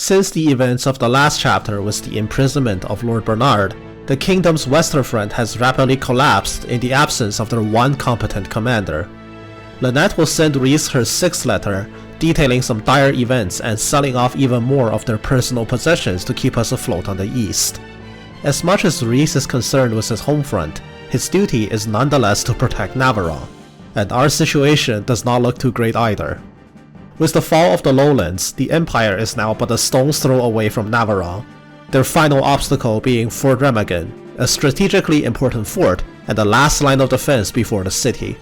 Since the events of the last chapter with the imprisonment of Lord Bernard, the kingdom's western front has rapidly collapsed in the absence of their one competent commander. Lynette will send Rhys her 6th letter, detailing some dire events and selling off even more of their personal possessions to keep us afloat on the east. As much as Rhys is concerned with his home front, his duty is nonetheless to protect Navarone, and our situation does not look too great either. With the fall of the lowlands, the Empire is now but a stone's throw away from Navarone, their final obstacle being Fort Remagen, a strategically important fort and the last line of defense before the city.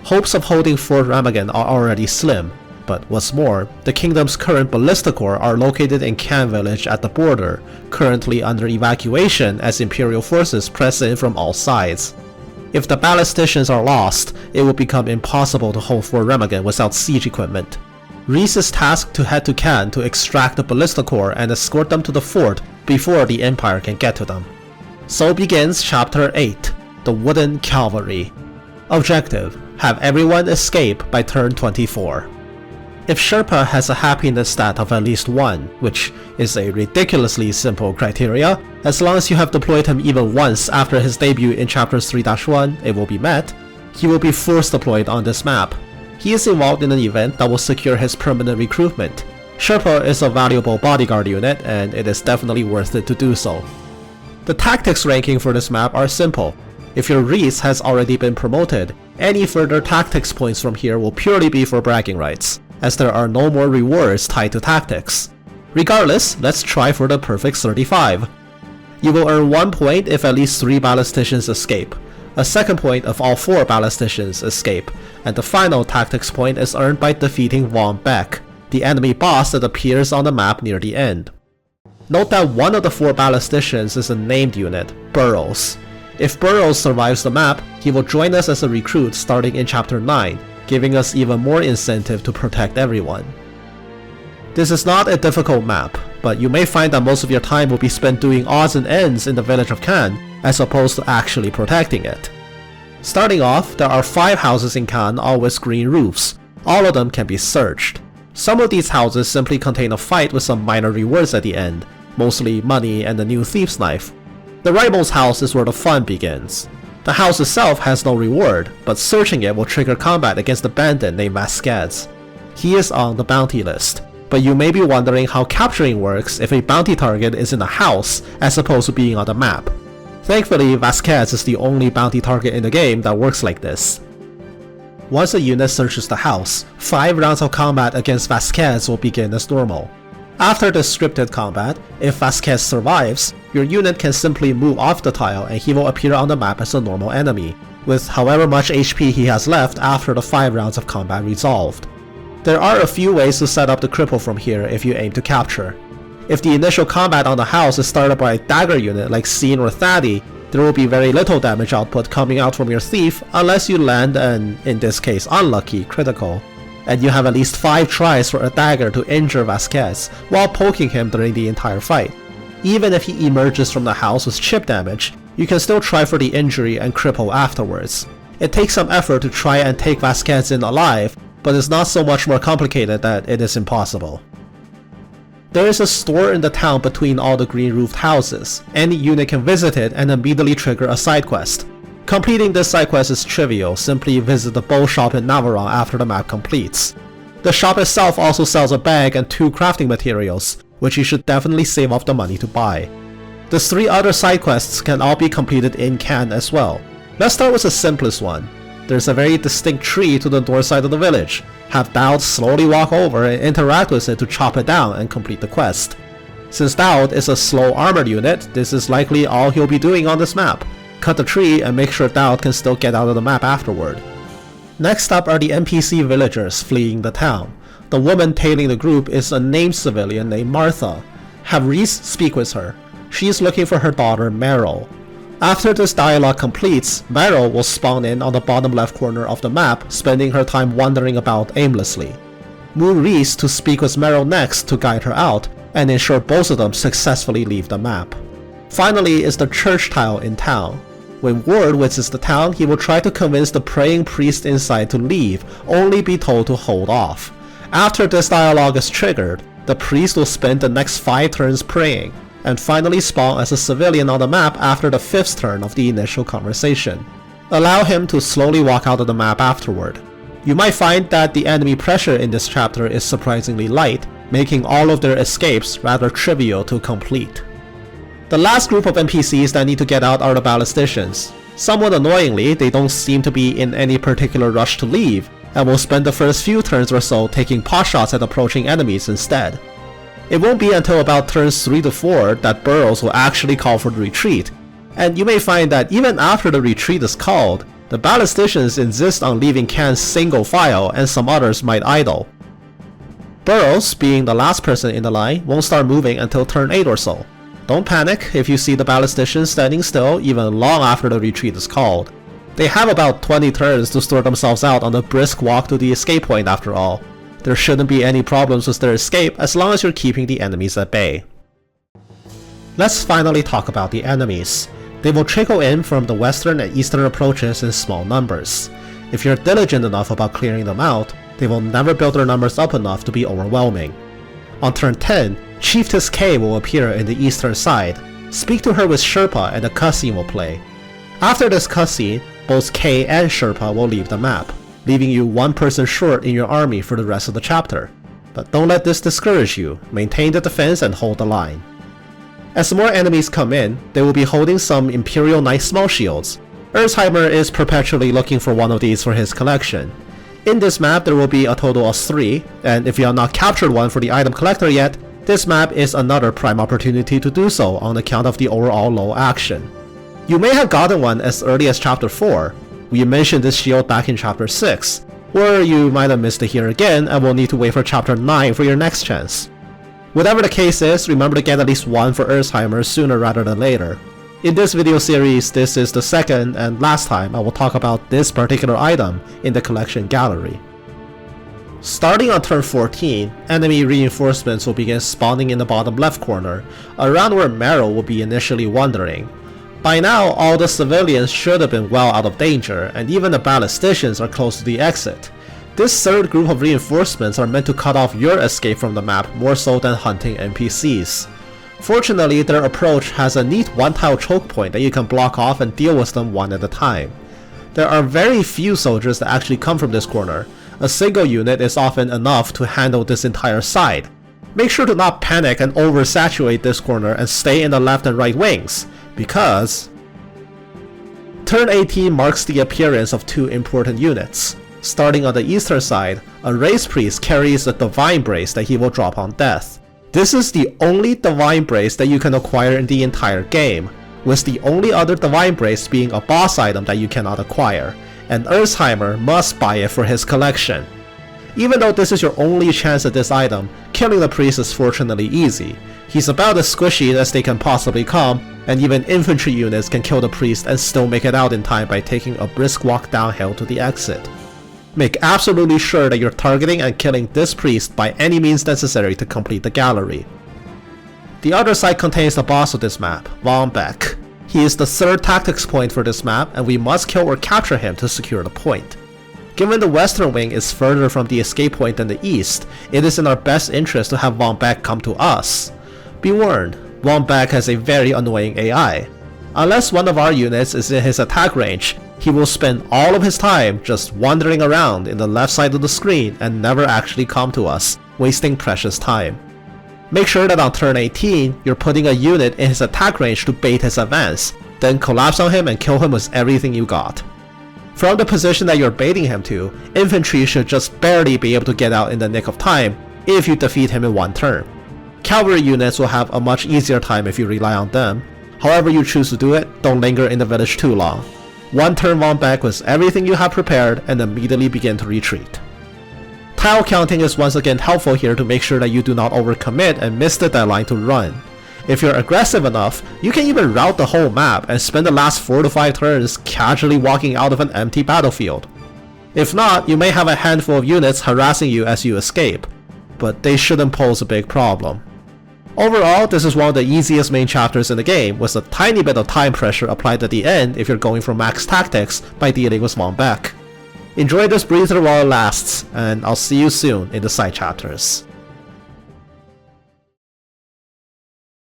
Hopes of holding Fort Remagen are already slim, but what's more, the kingdom's current ballista corps are located in Can village at the border, currently under evacuation as Imperial forces press in from all sides. If the ballisticians are lost, it will become impossible to hold Fort Remagen without siege equipment. Rhys is tasked to head to Can to extract the ballista corps and escort them to the fort before the Empire can get to them. So begins Chapter 8, The Wooden Cavalry. Objective: have everyone escape by turn 24. If Sherpa has a happiness stat of at least 1, which is a ridiculously simple criteria, as long as you have deployed him even once after his debut in Chapters 3-1, it will be met, he will be force deployed on this map. He is involved in an event that will secure his permanent recruitment. Sherpa is a valuable bodyguard unit, and it is definitely worth it to do so. The tactics ranking for this map are simple. If your Rhys has already been promoted, any further tactics points from here will purely be for bragging rights, as there are no more rewards tied to tactics. Regardless, let's try for the perfect 35. You will earn 1 point if at least 3 ballisticians escape, a 2nd point if all 4 ballisticians escape, and the final tactics point is earned by defeating Von Beck, the enemy boss that appears on the map near the end. Note that one of the 4 ballisticians is a named unit, Burrows. If Burrows survives the map, he will join us as a recruit starting in Chapter 9, giving us even more incentive to protect everyone. This is not a difficult map, but you may find that most of your time will be spent doing odds and ends in the village of Can, as opposed to actually protecting it. Starting off, there are 5 houses in Can, all with green roofs. All of them can be searched. Some of these houses simply contain a fight with some minor rewards at the end, mostly money and a new thief's knife. The rival's house is where the fun begins. The house itself has no reward, but searching it will trigger combat against a bandit named Vasquez. He is on the bounty list, but you may be wondering how capturing works if a bounty target is in a house as opposed to being on the map. Thankfully, Vasquez is the only bounty target in the game that works like this. Once a unit searches the house, 5 rounds of combat against Vasquez will begin as normal. After the scripted combat, if Vasquez survives, your unit can simply move off the tile and he will appear on the map as a normal enemy, with however much HP he has left after the 5 rounds of combat resolved. There are a few ways to set up the cripple from here if you aim to capture. If the initial combat on the house is started by a dagger unit like Scene or Thaddy, there will be very little damage output coming out from your thief unless you land an, in this case unlucky, critical, and you have at least 5 tries for a dagger to injure Vasquez while poking him during the entire fight. Even if he emerges from the house with chip damage, you can still try for the injury and cripple afterwards. It takes some effort to try and take Vasquez in alive, but it's not so much more complicated that it is impossible. There is a store in the town between all the green roofed houses. Any unit can visit it and immediately trigger a side quest. Completing this side quest is trivial, simply visit the bow shop in Navarone after the map completes. The shop itself also sells a bag and 2 crafting materials, which you should definitely save up the money to buy. The 3 other side quests can all be completed in Can as well. Let's start with the simplest one. There's a very distinct tree to the north side of the village. Have Dowd slowly walk over and interact with it to chop it down and complete the quest. Since Dowd is a slow armored unit, this is likely all he'll be doing on this map. Cut the tree and make sure Dowd can still get out of the map afterward. Next up are the NPC villagers fleeing the town. The woman tailing the group is a named civilian named Martha. Have Rhys speak with her. She is looking for her daughter Meryl. After this dialogue completes, Meryl will spawn in on the bottom left corner of the map, spending her time wandering about aimlessly. Move Rhys to speak with Meryl next to guide her out, and ensure both of them successfully leave the map. Finally is the church tile in town. When Ward visits the town, he will try to convince the praying priest inside to leave, only be told to hold off. After this dialogue is triggered, the priest will spend the next 5 turns praying, and finally spawn as a civilian on the map after the 5th turn of the initial conversation. Allow him to slowly walk out of the map afterward. You might find that the enemy pressure in this chapter is surprisingly light, making all of their escapes rather trivial to complete. The last group of NPCs that need to get out are the ballisticians. Somewhat annoyingly, they don't seem to be in any particular rush to leave, and will spend the first few turns or so taking potshots at approaching enemies instead. It won't be until about turns 3 to 4 that Burrows will actually call for the retreat, and you may find that even after the retreat is called, the ballisticians insist on leaving cans single file and some others might idle. Burrows, being the last person in the line, won't start moving until turn 8 or so. Don't panic if you see the ballisticians standing still even long after the retreat is called. They have about 20 turns to sort themselves out on the brisk walk to the escape point after all. There shouldn't be any problems with their escape as long as you're keeping the enemies at bay. Let's finally talk about the enemies. They will trickle in from the western and eastern approaches in small numbers. If you're diligent enough about clearing them out, they will never build their numbers up enough to be overwhelming. On turn 10, Chiefess K will appear in the eastern side. Speak to her with Sherpa and a cutscene will play. After this cutscene, both K and Sherpa will leave the map, leaving you 1 person short in your army for the rest of the chapter. But don't let this discourage you, maintain the defense and hold the line. As more enemies come in, they will be holding some Imperial Knight small shields. Erzheimer is perpetually looking for one of these for his collection. In this map there will be a total of 3, and if you have not captured one for the item collector yet, this map is another prime opportunity to do so on account of the overall low action. You may have gotten one as early as chapter 4, we mentioned this shield back in chapter 6, or you might have missed it here again and will need to wait for chapter 9 for your next chance. Whatever the case is, remember to get at least one for Erzheimer sooner rather than later. In this video series, this is the second and last time I will talk about this particular item in the collection gallery. Starting on turn 14, enemy reinforcements will begin spawning in the bottom left corner, around where Meryl will be initially wandering. By now, all the civilians should have been well out of danger, and even the ballisticians are close to the exit. This third group of reinforcements are meant to cut off your escape from the map more so than hunting NPCs. Fortunately, their approach has a neat one-tile choke point that you can block off and deal with them one at a time. There are very few soldiers that actually come from this corner. A single unit is often enough to handle this entire side. Make sure to not panic and oversaturate this corner and stay in the left and right wings, because turn 18 marks the appearance of 2 important units. Starting on the eastern side, a race priest carries a divine brace that he will drop on death. This is the only divine brace that you can acquire in the entire game, with the only other divine brace being a boss item that you cannot acquire, and Erzheimer must buy it for his collection. Even though this is your only chance at this item, killing the priest is fortunately easy. He's about as squishy as they can possibly come, and even infantry units can kill the priest and still make it out in time by taking a brisk walk downhill to the exit. Make absolutely sure that you're targeting and killing this priest by any means necessary to complete the gallery. The other side contains the boss of this map, Von Beck. He is the 3rd tactics point for this map, and we must kill or capture him to secure the point. Given the western wing is further from the escape point than the east, it is in our best interest to have Von Beck come to us. Be warned, Von Beck has a very annoying AI. Unless one of our units is in his attack range, he will spend all of his time just wandering around in the left side of the screen and never actually come to us, wasting precious time. Make sure that on turn 18, you're putting a unit in his attack range to bait his advance, then collapse on him and kill him with everything you got. From the position that you're baiting him to, infantry should just barely be able to get out in the nick of time if you defeat him in 1 turn. Cavalry units will have a much easier time if you rely on them. However you choose to do it, don't linger in the village too long. 1 turn Von Beck with everything you have prepared and immediately begin to retreat. Tile counting is once again helpful here to make sure that you do not overcommit and miss the deadline to run. If you're aggressive enough, you can even route the whole map and spend the last 4 to 5 turns casually walking out of an empty battlefield. If not, you may have a handful of units harassing you as you escape, but they shouldn't pose a big problem. Overall, this is one of the easiest main chapters in the game, with a tiny bit of time pressure applied at the end if you're going for max tactics by dealing with Von Beck. Enjoy this breather while it lasts, and I'll see you soon in the side chapters.